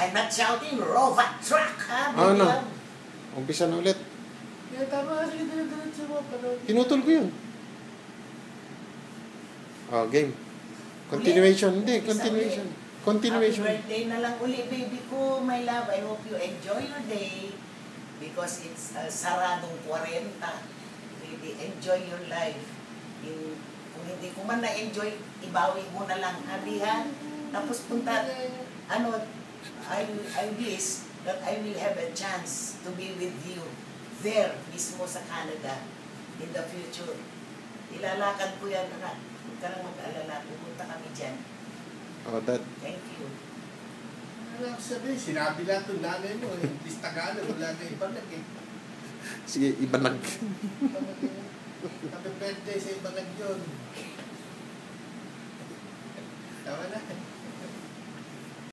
I'm not shouting, robot truck, ha? Ano? Umpisa na ulit. Kaya tama, sige, diretso mo. Pinutol ko yun. Oh, game. Continuation. Hindi, continuation. Continuation. Happy birthday na lang uli, baby ko, my love. I hope you enjoy your day because it's saradong 40. Baby, enjoy your life. Kung hindi ko man na-enjoy, ibawi mo na lang, habihan. Tapos punta, I wish that I will have a chance to be with you there, mismo sa Canada, in the future. Ilalakad ko yan, anak. Huwag ka lang mag-alala. Pupunta kami dyan. Oh, that. Thank you. Ano sabihin, sinabi lang ito nanay mo, English Tagalog, wala na Ibanag eh. Sige, Ibanag. Happy birthday sa Ibanag yun. Tama na.